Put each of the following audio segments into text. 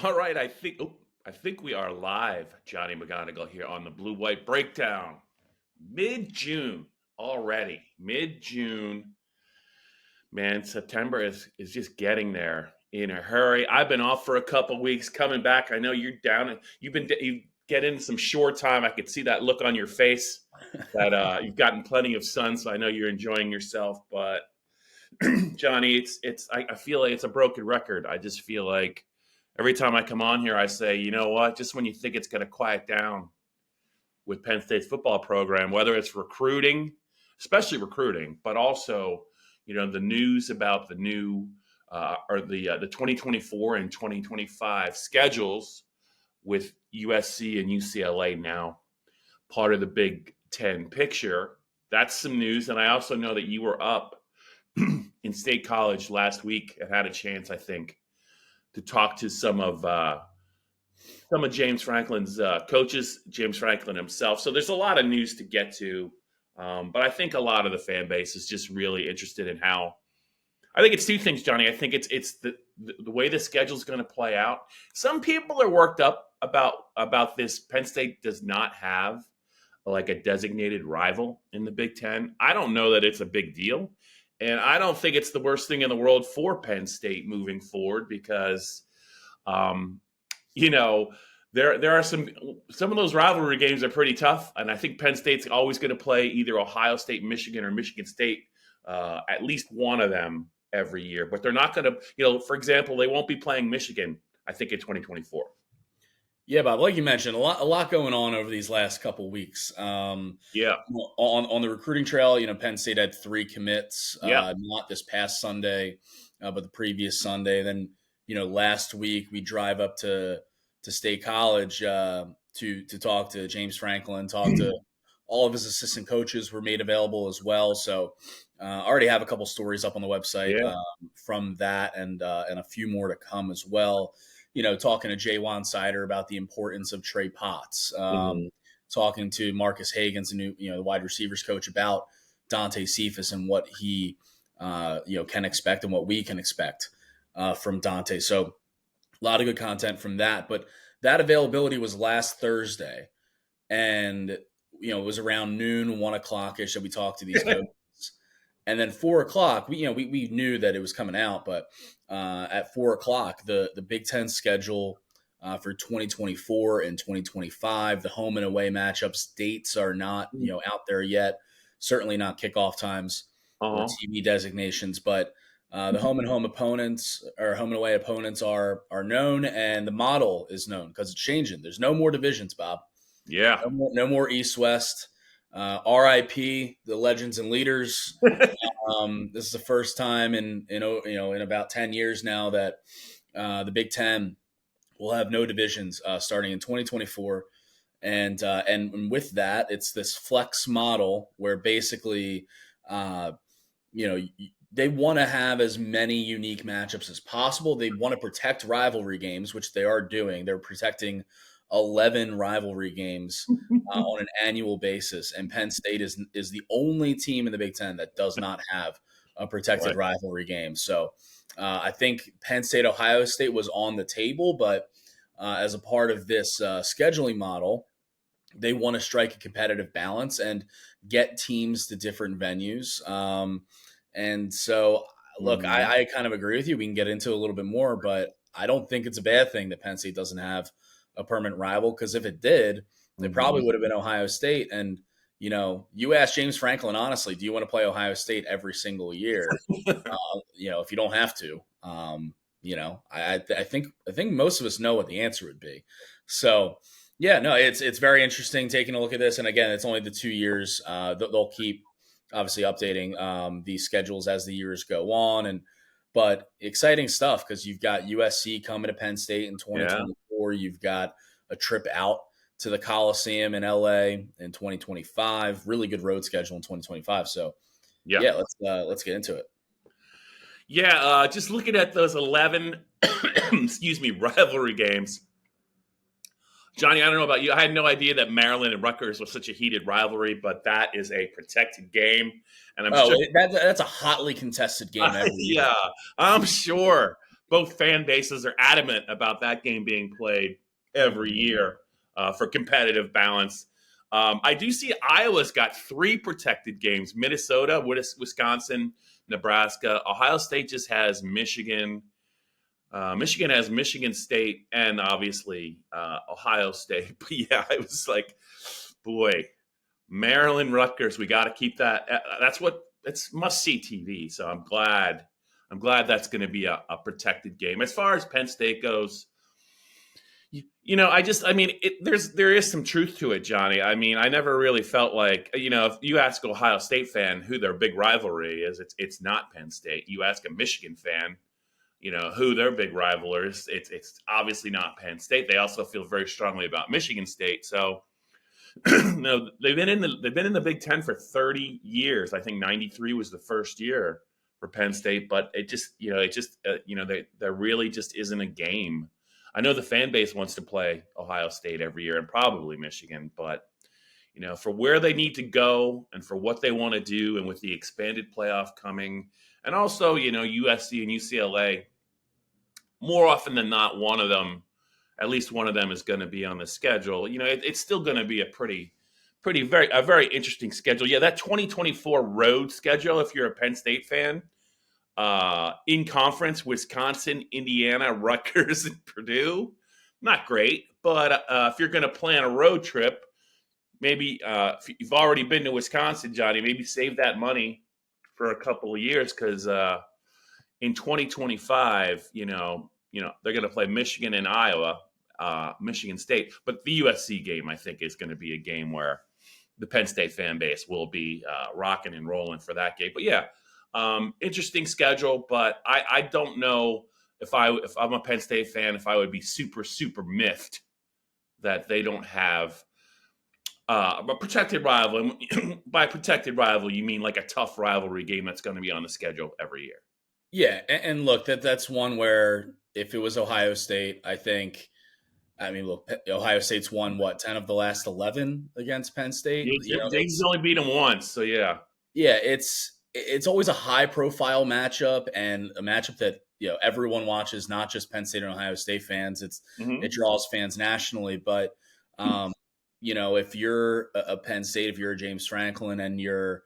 All right, I think we are live, Johnny McGonigal here on the Blue White Breakdown. Mid-June already. Mid-June. Man, September is just getting there in a hurry. I've been off for a couple weeks, coming back. I know you're down. You get in some short time. I could see that look on your face that you've gotten plenty of sun, so I know you're enjoying yourself. But Johnny, I feel like it's a broken record. I just feel like every time I come on here, I say, you know what? Just when you think it's going to quiet down with Penn State's football program, whether it's recruiting, especially recruiting, but also, the news about the new the 2024 and 2025 schedules with USC and UCLA now part of the Big Ten picture. That's some news. And I also know that you were up in State College last week and had a chance, I think, to talk to some of James Franklin's coaches, James Franklin himself. So there's a lot of news to get to, but I think a lot of the fan base is just really interested in how. I think it's two things, Johnny. I think it's the way the schedule is going to play out. Some people are worked up about this. Penn State does not have like a designated rival in the Big Ten. I don't know that it's a big deal. And I don't think it's the worst thing in the world for Penn State moving forward because, there are some of those rivalry games are pretty tough. And I think Penn State's always going to play either Ohio State, Michigan, or Michigan State, at least one of them every year. But they're not going to, for example, they won't be playing Michigan, I think, in 2024. Yeah, Bob, like you mentioned, a lot going on over these last couple weeks. On the recruiting trail, Penn State had 3 commits, not this past Sunday, but the previous Sunday. Then, last week we drive up to State College to talk to James Franklin, talk to all of his assistant coaches were made available as well. So I already have a couple stories up on the website from that and a few more to come as well. Talking to Jaywan Sider about the importance of Trey Potts, talking to Marcus Hagans, the wide receivers coach, about Dante Cephas and what he, can expect and what we can expect from Dante. So a lot of good content from that. But that availability was last Thursday. And, it was around noon, 1 o'clock-ish that we talked to these coaches. And then 4 o'clock, we knew that it was coming out, but at 4 o'clock, the Big Ten schedule for 2024 and 2025, the home and away matchups, dates are not out there yet. Certainly not kickoff times or TV designations, but the home and away opponents are known, and the model is known because it's changing. There's no more divisions, Bob. Yeah, no more East-West. RIP the legends and leaders. This is the first time in about 10 years now that the Big Ten will have no divisions starting in 2024, and with that, it's this flex model where basically, they want to have as many unique matchups as possible. They want to protect rivalry games, which they are doing. They're protecting 11 rivalry games on an annual basis, and Penn State is the only team in the Big Ten that does not have a protected rivalry game. So I think Penn State, Ohio State was on the table, but as a part of this scheduling model, they want to strike a competitive balance and get teams to different venues. And so, look, I kind of agree with you. We can get into it a little bit more, but I don't think it's a bad thing that Penn State doesn't have a permanent rival, because if it did, it probably would have been Ohio State. And, you ask James Franklin, honestly, do you want to play Ohio State every single year? If you don't have to, I think most of us know what the answer would be. So, it's very interesting taking a look at this. And again, it's only the 2 years. They'll keep obviously updating these schedules as the years go on. But exciting stuff, because you've got USC coming to Penn State in 2024. You've got a trip out to the Coliseum in LA in 2025. Really good road schedule in 2025. So, let's get into it. Yeah, just looking at those 11, rivalry games. Johnny, I don't know about you. I had no idea that Maryland and Rutgers was such a heated rivalry, but that is a protected game. And that's a hotly contested game every year. Yeah, I'm sure. both fan bases are adamant about that game being played every year for competitive balance. I do see Iowa's got 3 protected games: Minnesota, Wisconsin, Nebraska. Ohio State just has Michigan. Michigan has Michigan State and obviously Ohio State. But yeah, it was like, boy, Maryland, Rutgers. We got to keep that. That's must see TV. So I'm glad that's going to be a protected game. As far as Penn State goes, there is some truth to it, Johnny. I mean, I never really felt like, if you ask an Ohio State fan who their big rivalry is, it's not Penn State. You ask a Michigan fan, who their big rival is, it's obviously not Penn State. They also feel very strongly about Michigan State. So, no, they've been in the Big Ten for 30 years. I think 93 was the first year for Penn State, but there really just isn't a game. I know the fan base wants to play Ohio State every year and probably Michigan, but for where they need to go and for what they want to do, and with the expanded playoff coming, and also USC and UCLA, more often than not, at least one of them is going to be on the schedule. It's still going to be a very interesting schedule. Yeah, that 2024 road schedule, if you're a Penn State fan, in conference, Wisconsin, Indiana, Rutgers, and Purdue, not great. But if you're going to plan a road trip, maybe if you've already been to Wisconsin, Johnny, maybe save that money for a couple of years, because in 2025, they're going to play Michigan and Iowa, Michigan State. But the USC game, I think, is going to be a game where the Penn State fan base will be rocking and rolling for that game. But yeah, interesting schedule. But I don't know if I'm a Penn State fan, if I would be super, super miffed that they don't have a protected rival. By protected rival, you mean like a tough rivalry game that's going to be on the schedule every year. Yeah, and look, that's one where if it was Ohio State, look, Ohio State's won 10 of the last 11 against Penn State. They've only beat them once, so yeah. Yeah, it's always a high profile matchup, and a matchup that everyone watches, not just Penn State and Ohio State fans. It draws fans nationally, but if you're a Penn State, if you're a James Franklin, and your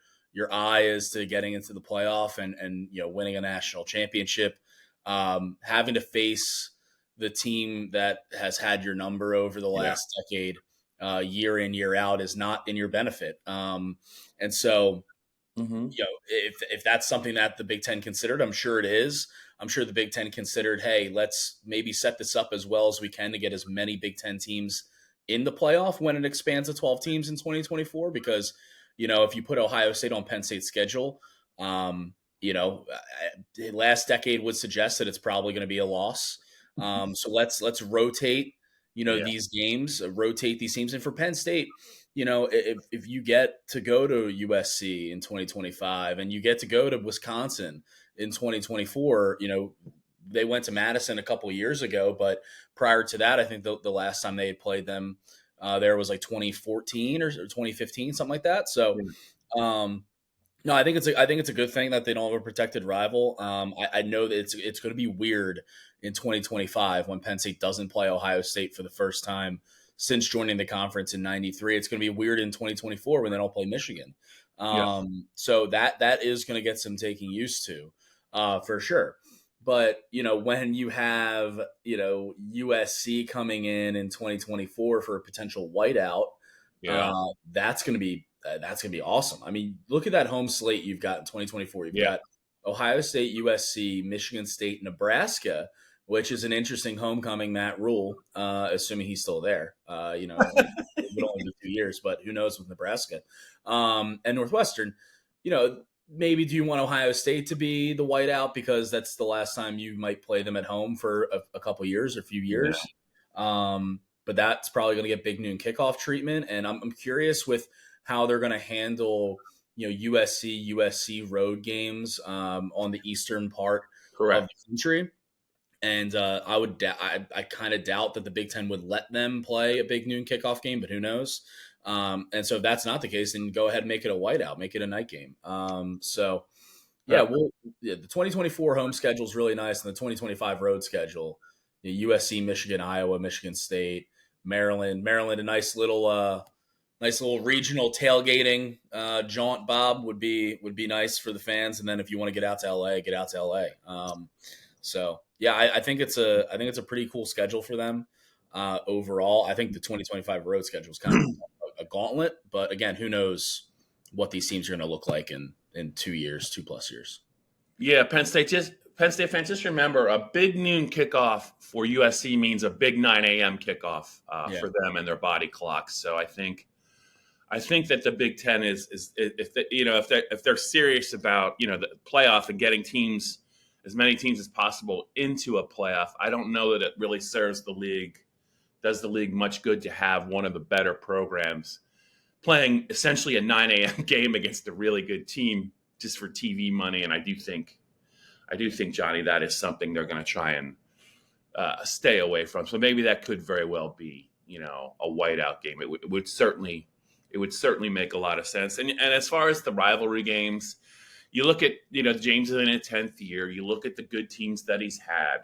eye is to getting into the playoff and winning a national championship, having to face the team that has had your number over the last decade, year in, year out, is not in your benefit. And so, if that's something that the Big Ten considered, I'm sure it is. I'm sure the Big Ten considered, hey, let's maybe set this up as well as we can to get as many Big Ten teams in the playoff when it expands to 12 teams in 2024, because if you put Ohio State on Penn State's schedule, last decade would suggest that it's probably going to be a loss. So let's rotate, these games, rotate these teams. And for Penn State, if you get to go to USC in 2025 and you get to go to Wisconsin in 2024, they went to Madison a couple of years ago, but prior to that, I think the last time they had played them there was like 2014 or 2015, something like that. So, no, I think it's a good thing that they don't have a protected rival. I know that it's going to be weird in 2025 when Penn State doesn't play Ohio State for the first time since joining the conference in '93. It's going to be weird in 2024 when they don't play Michigan. So that is going to get some taking used to, for sure. But, when you have, USC coming in 2024 for a potential whiteout, that's going to be awesome. I mean, look at that home slate you've got in 2024. You've got Ohio State, USC, Michigan State, Nebraska, which is an interesting homecoming, Matt Rule, assuming he's still there. It would only be 2 years, but who knows with Nebraska. And Northwestern, maybe do you want Ohio State to be the whiteout because that's the last time you might play them at home for a couple years or a few years? Yeah. But that's probably going to get big noon kickoff treatment. And I'm curious with how they're going to handle, USC road games on the eastern part of the country. And I kind of doubt that the Big Ten would let them play a big noon kickoff game, but who knows? And so if that's not the case, then go ahead and make it a whiteout, make it a night game. So The 2024 home schedule is really nice, and the 2025 road schedule, USC, Michigan, Iowa, Michigan State, Maryland, a nice little regional tailgating jaunt, Bob, would be nice for the fans. And then if you want to get out to LA, get out to LA. I think it's a pretty cool schedule for them overall. I think the 2025 road schedule is kind of a gauntlet, but again, who knows what these teams are going to look like in 2 years, 2+ years. Yeah, Penn State fans, just remember, a big noon kickoff for USC means a big 9 a.m. kickoff for them and their body clocks. So I think that the Big Ten is if they're serious about the playoff and getting as many teams as possible into a playoff, I don't know that it really does the league much good to have one of the better programs playing essentially a 9 a.m. game against a really good team just for TV money. And I do think, Johnny, that is something they're going to try and stay away from. So maybe that could very well be, a whiteout game. It would certainly make a lot of sense. And as far as the rivalry games, you look at, James is in his 10th year. You look at the good teams that he's had.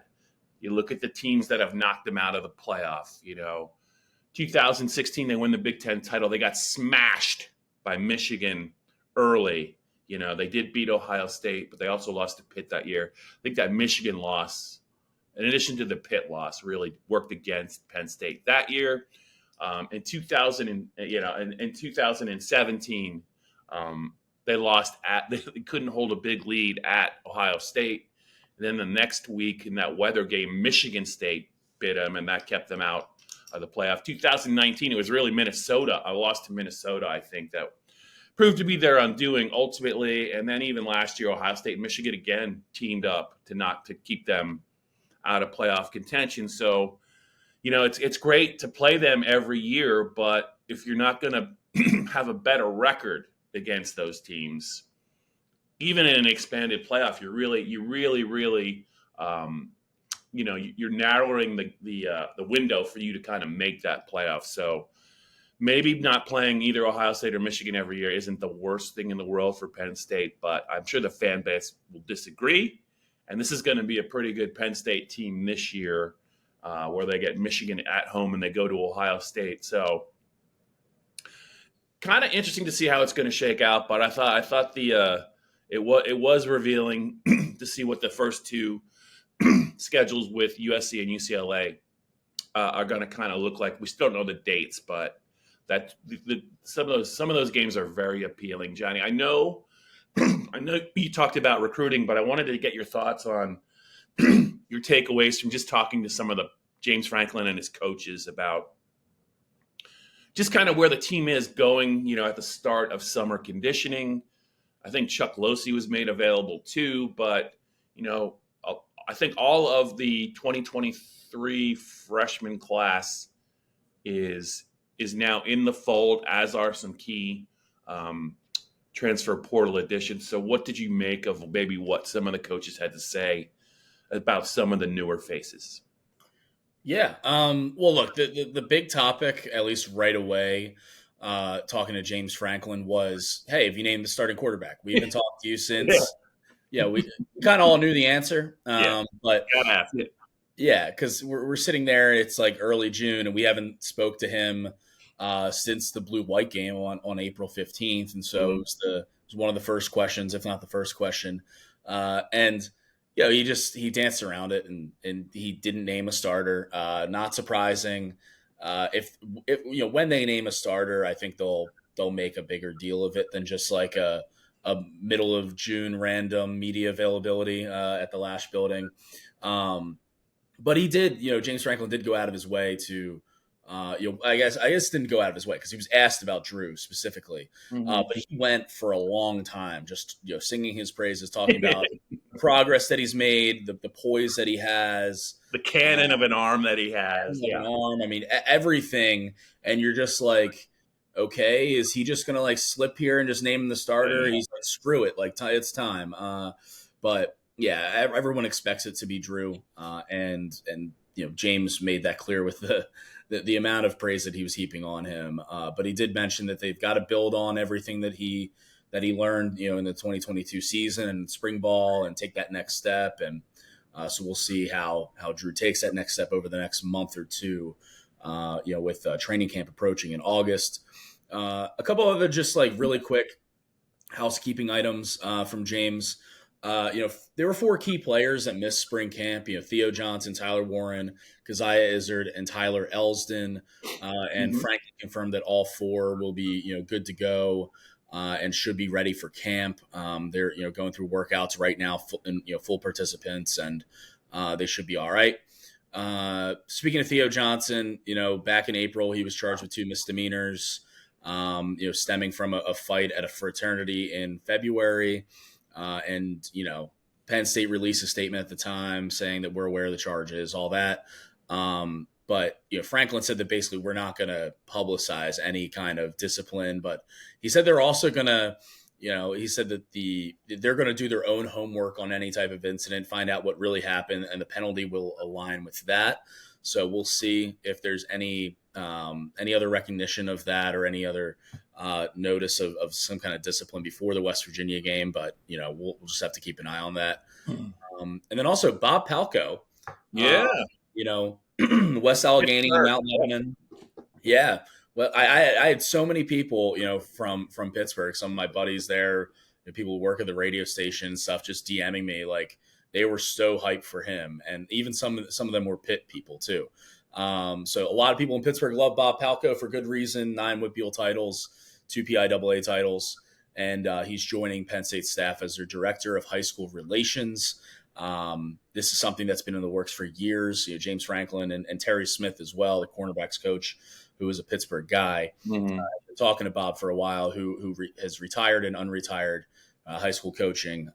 You look at the teams that have knocked him out of the playoff. 2016, they win the Big Ten title. They got smashed by Michigan early. They did beat Ohio State, but they also lost to Pitt that year. I think that Michigan loss, in addition to the Pitt loss, really worked against Penn State that year. In 2017, they lost they couldn't hold a big lead at Ohio State. And then the next week in that weather game, Michigan State bit them, and that kept them out of the playoff. 2019, it was really Minnesota. I lost to Minnesota, I think, that proved to be their undoing ultimately. And then even last year, Ohio State and Michigan again teamed up to keep them out of playoff contention. So, it's great to play them every year, but if you're not going to have a better record against those teams, even in an expanded playoff, you're narrowing the window for you to kind of make that playoff. So maybe not playing either Ohio State or Michigan every year isn't the worst thing in the world for Penn State, but I'm sure the fan base will disagree. And this is going to be a pretty good Penn State team this year, where they get Michigan at home and they go to Ohio State. So kind of interesting to see how it's going to shake out. But I thought it was revealing to see what the first two schedules with USC and UCLA are going to kind of look like. We still don't know the dates, but that some of those games are very appealing. Johnny, I know you talked about recruiting, but I wanted to get your thoughts on your takeaways from just talking to some of the James Franklin and his coaches about just kind of where the team is going, at the start of summer conditioning. I think Chuck Losey was made available too, but, I think all of the 2023 freshman class is now in the fold, as are some key transfer portal additions. So what did you make of maybe what some of the coaches had to say about some of the newer faces? Yeah. Well, look, the big topic, at least right away, talking to James Franklin was, hey, have you named the starting quarterback? We haven't talked to you since. Yeah, we kind of all knew the answer. But yeah, because we're sitting there, it's like early June, and we haven't spoke to him since the blue-white game on April 15th. And so it was one of the first questions, if not the first question. And he danced around it and he didn't name a starter. Not surprising. If when they name a starter, I think they'll make a bigger deal of it than just like a middle of June random media availability at the Lash Building. But he did, James Franklin did go out of his way to, I guess didn't go out of his way because he was asked about Drew specifically. But he went for a long time, just, singing his praises, talking about the progress that he's made, the poise that he has, the cannon of an arm that he has. An arm. I mean, everything. And you're just like, okay, is he just going to like slip here and just name him the starter? He's like, screw it. Like it's time. But yeah, everyone expects it to be Drew. And James made that clear with the amount of praise that he was heaping on him. But he did mention that they've got to build on everything that he that he learned, in the 2022 season and spring ball, and take that next step. And so we'll see how Drew takes that next step over the next month or two, with training camp approaching in August. A couple other just like really quick housekeeping items from James. There were 4 key players that missed spring camp. Theo Johnson, Tyler Warren, Keziah Izzard, and Tyler Elsdon. And Franklin confirmed that all 4 will be, good to go and should be ready for camp. They're, going through workouts right now, full participants, and they should be all right. Speaking of Theo Johnson, back in April, he was charged with 2 misdemeanors, stemming from a fight at a fraternity in February. And Penn State released a statement at the time saying that we're aware of the charges, all that. But Franklin said that basically we're not going to publicize any kind of discipline. But he said they're also going to, he said that they're going to do their own homework on any type of incident, find out what really happened, and the penalty will align with that. So we'll see if there's any other recognition of that or any other notice of some kind of discipline before the West Virginia game. But, we'll just have to keep an eye on that. And then also Bob Palko. Yeah. West Allegheny, Mount Lebanon. Yeah. Well, I had so many people, from Pittsburgh, some of my buddies there, people who work at the radio station and stuff, just DMing me like they were so hyped for him. And even some of them were Pitt people too. So a lot of people in Pittsburgh love Bob Palko for good reason. 9 WPIAL titles, 2 PIAA titles, and he's joining Penn State staff as their director of high school relations. This is something that's been in the works for years. James Franklin and Terry Smith as well, the cornerbacks coach, who is a Pittsburgh guy, talking to Bob for a while, who has retired and unretired high school coaching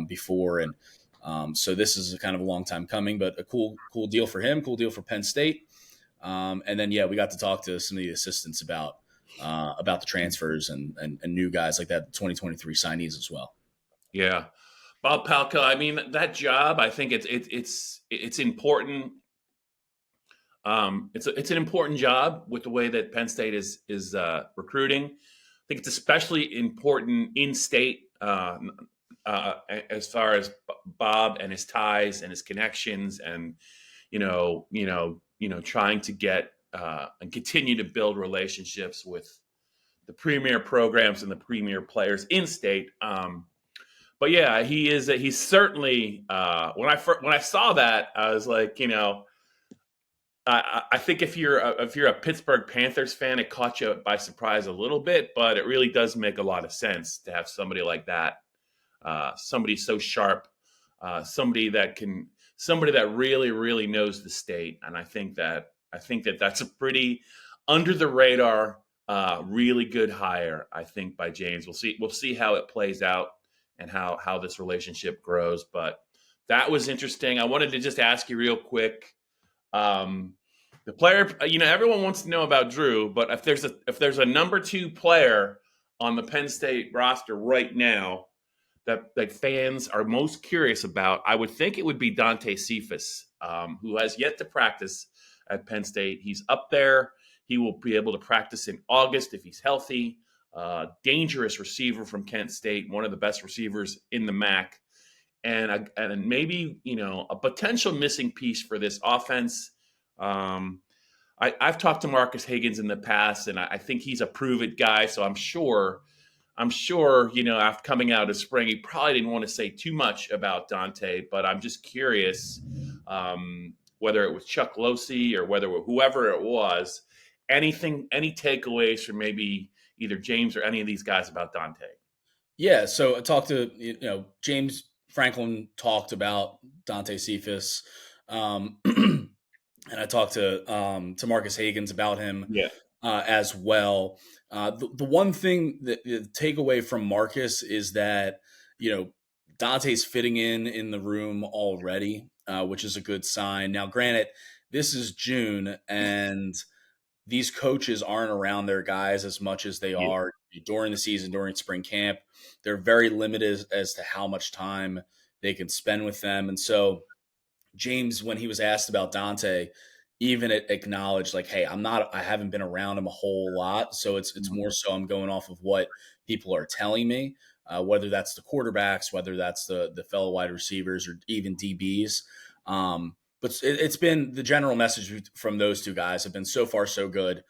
before. And so this is kind of a long time coming, but a cool deal for him, cool deal for Penn State. And then, we got to talk to some of the assistants about the transfers and new guys like that, 2023 signees as well. Yeah. Bob Palko, I mean, that job, I think it's important. It's an important job with the way that Penn State is recruiting. I think it's especially important in state as far as Bob and his ties and his connections, and trying to get and continue to build relationships with the premier programs and the premier players in state. But yeah, he's certainly when I saw that, I was like, I think if you're a Pittsburgh Panthers fan, it caught you by surprise a little bit, but it really does make a lot of sense to have somebody like that, somebody so sharp, somebody that really, really knows the state. And I think that that's a pretty under the radar, really good hire, I think, by James. We'll see how it plays out and how this relationship grows. But that was interesting. I wanted to just ask you real quick. The player, everyone wants to know about Drew, but if there's a number 2 player on the Penn State roster right now that fans are most curious about, I would think it would be Dante Cephas, who has yet to practice at Penn State. He's up there. He will be able to practice in August if he's healthy. Dangerous receiver from Kent State, one of the best receivers in the MAC, and maybe a potential missing piece for this offense. I've talked to Marcus Higgins in the past, and I think he's a prove-it guy. So I'm sure, after coming out of spring, he probably didn't want to say too much about Dante. But I'm just curious whether it was Chuck Losey or whoever it was. Any takeaways from maybe either James or any of these guys about Dante? Yeah, so I talked to James Franklin talked about Dante Cephas, and I talked to Marcus Higgins about him as well. The one thing that the takeaway from Marcus is that Dante's fitting in the room already, which is a good sign. Now, granted, this is June, and these coaches aren't around their guys as much as they are during the season, during spring camp. They're very limited as to how much time they can spend with them. And so James, when he was asked about Dante, even acknowledged like, hey, I haven't been around him a whole lot. So it's more so I'm going off of what people are telling me. whether that's the quarterbacks, whether that's the fellow wide receivers, or even DBs. But it's been the general message from those two guys have been so far so good.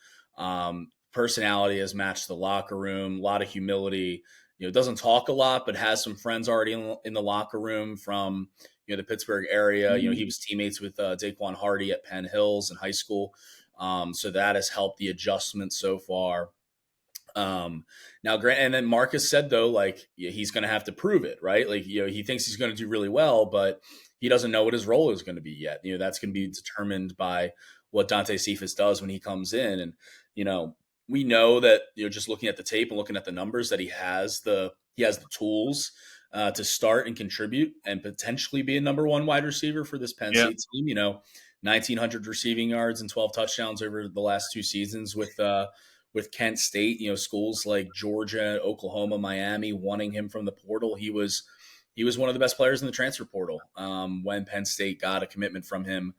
Personality has matched the locker room, a lot of humility. Doesn't talk a lot, but has some friends already in the locker room from the Pittsburgh area. Mm-hmm. He was teammates with Daquan Hardy at Penn Hills in high school. So that has helped the adjustment so far. Now, Grant, and then Marcus said, though, like, he's going to have to prove it, right? Like, he thinks he's going to do really well, but he doesn't know what his role is going to be yet. That's going to be determined by what Dante Cephas does when he comes in. And, we know that, just looking at the tape and looking at the numbers, that he has the tools to start and contribute and potentially be a number one wide receiver for this Penn State team. 1,900 receiving yards and 12 touchdowns over the last two seasons with Kent State. Schools like Georgia, Oklahoma, Miami wanting him from the portal. He was one of the best players in the transfer portal when Penn State got a commitment from him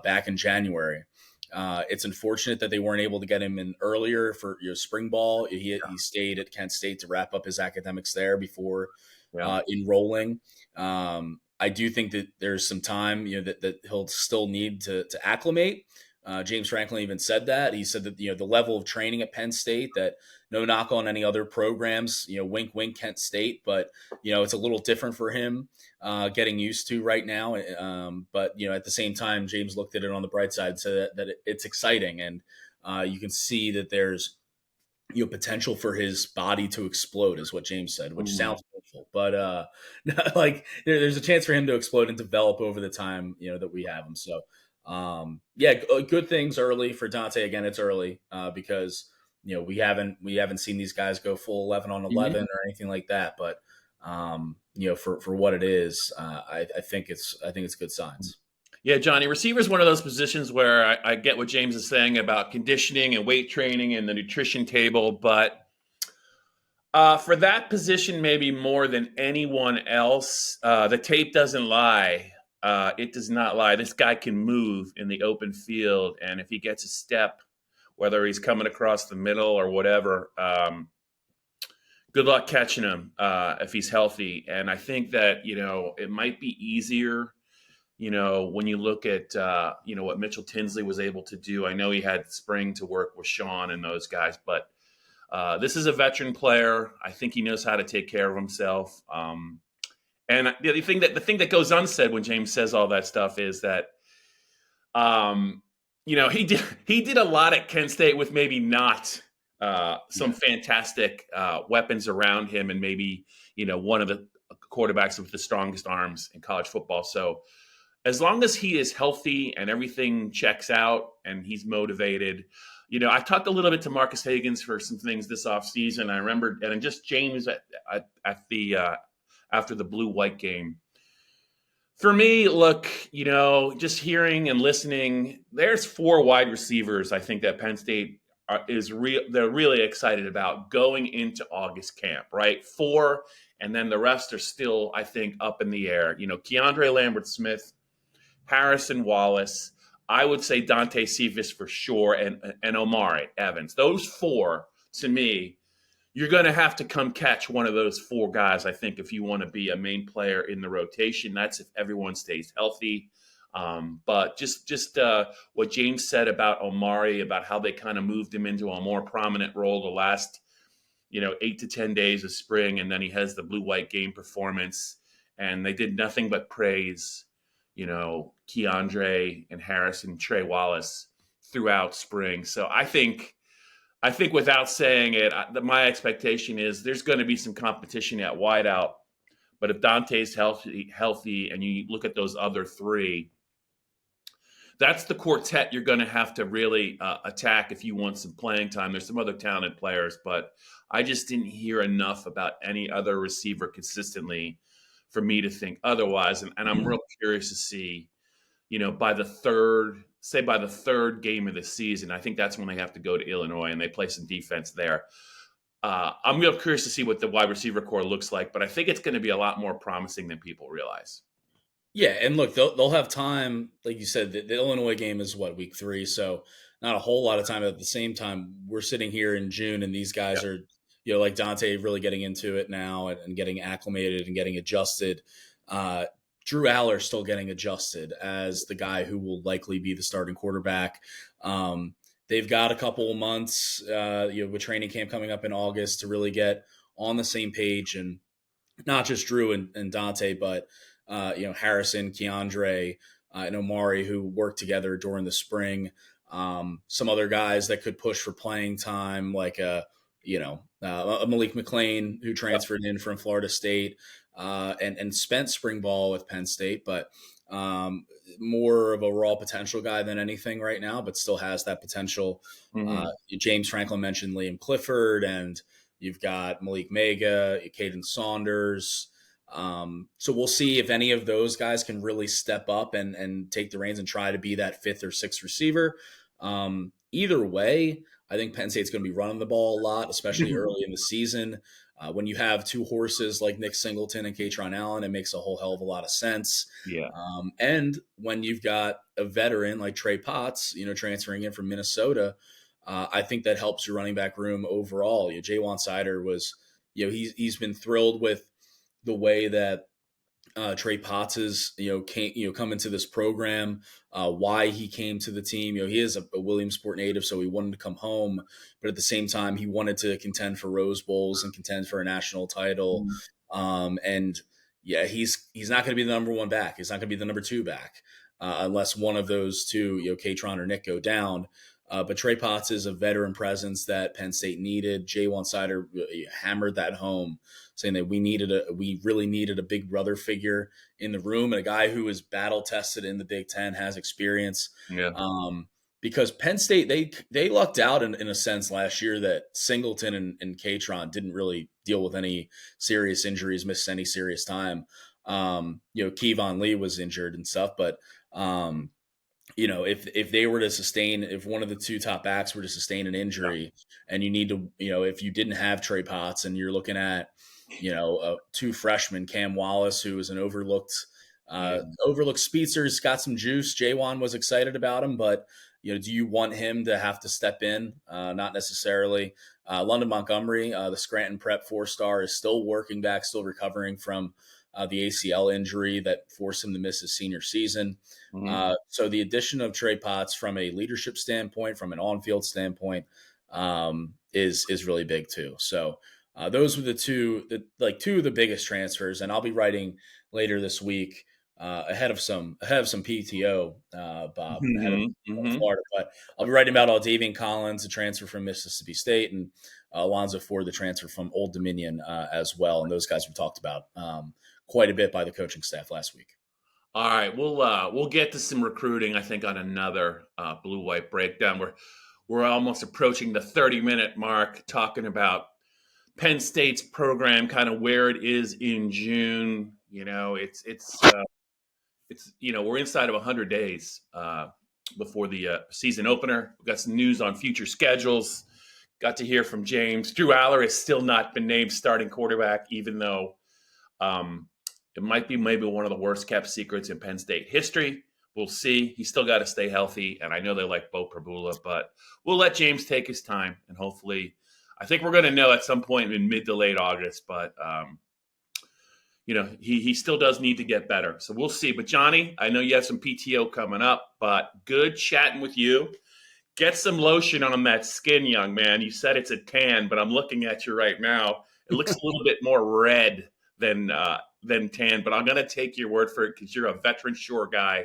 back in January. It's unfortunate that they weren't able to get him in earlier for spring ball. He stayed at Kent State to wrap up his academics there before enrolling. I do think that there's some time that he'll still need to acclimate. James Franklin even said that. He said that the level of training at Penn State, that no knock on any other programs, wink wink Kent State, but it's a little different for him getting used to right now. But at the same time, James looked at it on the bright side, so that it's exciting, and you can see that there's potential for his body to explode, is what James said, which sounds hopeful, but like there's a chance for him to explode and develop over the time that we have him. So. Good things early for Dante. Again, it's early because we haven't seen these guys go full 11 on 11 or anything like that. But for what it is, I think it's good signs. Yeah, Johnny, receiver is one of those positions where I get what James is saying about conditioning and weight training and the nutrition table, but for that position, maybe more than anyone else, the tape doesn't lie. It does not lie. This guy can move in the open field, and if he gets a step, whether he's coming across the middle or whatever, good luck catching him if he's healthy. And I think that it might be easier, when you look at what Mitchell Tinsley was able to do. I know he had spring to work with Sean and those guys, but this is a veteran player. I think he knows how to take care of himself. And the thing that goes unsaid when James says all that stuff is that, he did a lot at Kent State with maybe not some fantastic weapons around him, and maybe one of the quarterbacks with the strongest arms in college football. So as long as he is healthy and everything checks out and he's motivated, I talked a little bit to Marcus Hagans for some things this offseason. I remember, and just James at the after the blue-white game. For me, look, just hearing and listening, there's 4 wide receivers I think that Penn State they're really excited about going into August camp, right? 4, and then the rest are still, I think, up in the air. Keandre Lambert-Smith, Harrison Wallace, I would say Dante Cephas for sure, and Omari Evans. Those 4, to me, you're going to have to come catch one of those 4 guys, I think, if you want to be a main player in the rotation. That's if everyone stays healthy. But just what James said about Omari, about how they kind of moved him into a more prominent role the last, 8 to 10 days of spring, and then he has the blue-white game performance, and they did nothing but praise, Keandre and Harrison, Trey Wallace throughout spring. So I think without saying it, my expectation is there's going to be some competition at wideout. But if Dante's healthy, and you look at those other 3, that's the quartet you're going to have to really attack if you want some playing time. There's some other talented players, but I just didn't hear enough about any other receiver consistently for me to think otherwise. And I'm real curious to see, by the third game of the season, I think that's when they have to go to Illinois and they play some defense there. I'm real curious to see what the wide receiver core looks like, but I think it's going to be a lot more promising than people realize. Yeah, and look, they'll have time. Like you said, the Illinois game is week 3, so not a whole lot of time. At the same time, we're sitting here in June, and these guys are, like Dante really getting into it now and getting acclimated and getting adjusted. Drew Allar still getting adjusted as the guy who will likely be the starting quarterback. They've got a couple of months, with training camp coming up in August to really get on the same page, and not just Drew and Dante, but Harrison, Keandre, and Omari, who worked together during the spring. Some other guys that could push for playing time, like a Malik McLean, who transferred in from Florida State and spent spring ball with Penn State, but more of a raw potential guy than anything right now, but still has that potential. James Franklin mentioned Liam Clifford, and you've got Malik Mega, Caden Saunders. So we'll see if any of those guys can really step up and take the reins and try to be that fifth or sixth receiver. Either way, I think Penn State's going to be running the ball a lot, especially early in the season. When you have two horses like Nick Singleton and Katron Allen, it makes a whole hell of a lot of sense. Yeah. And when you've got a veteran like Trey Potts, transferring in from Minnesota, I think that helps your running back room overall. Jaywan Sider was, he's been thrilled with the way that Trey Potts has, come into this program, why he came to the team. He is a Williamsport native, so he wanted to come home, but at the same time, he wanted to contend for Rose Bowls and contend for a national title. He's not going to be the number one back. He's not going to be the number two back unless one of those two, Katron or Nick, go down. But Trey Potts is a veteran presence that Penn State needed. Jaywan Sider hammered that home, saying that we really needed a big brother figure in the room, and a guy who is battle tested in the Big Ten, has experience. Yeah. Because Penn State, they lucked out in a sense last year that Singleton and Katron didn't really deal with any serious injuries, missed any serious time. Kevon Lee was injured and stuff, but if they were to sustain, if one of the two top backs were to sustain an injury, and you need to, if you didn't have Trey Potts and you're looking at, two freshmen, Cam Wallace, who is an overlooked speedster, has got some juice. Jaywan was excited about him, but do you want him to have to step in? Not necessarily. London Montgomery, the Scranton Prep 4-star, is still working back, still recovering from the ACL injury that forced him to miss his senior season. So the addition of Trey Potts from a leadership standpoint, from an on-field standpoint, is really big too. So those were two of the biggest transfers, and I'll be writing later this week ahead of some PTO, Bob, ahead of Florida. But I'll be writing about Davian Collins, the transfer from Mississippi State, and Alonzo Ford, the transfer from Old Dominion, as well. And those guys were talked about quite a bit by the coaching staff last week. All right, we'll get to some recruiting, I think, on another blue-white breakdown. We're almost approaching the 30-minute mark, talking about Penn State's program, kind of where it is in June. It's we're inside of 100 days before the season opener. We've got some news on future schedules. Got to hear from James. Drew Allar has still not been named starting quarterback, even though it might be maybe one of the worst kept secrets in Penn State history. We'll see. He's still got to stay healthy, and I know they like Bo Prabula, but we'll let James take his time, and hopefully, I think we're going to know at some point in mid to late August, but he still does need to get better. So we'll see. But Johnny, I know you have some PTO coming up, but good chatting with you. Get some lotion on that skin, young man. You said it's a tan, but I'm looking at you right now. It looks a little bit more red than tan, but I'm going to take your word for it because you're a veteran shore guy.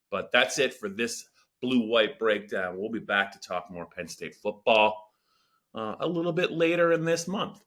But that's it for this blue-white breakdown. We'll be back to talk more Penn State football a little bit later in this month.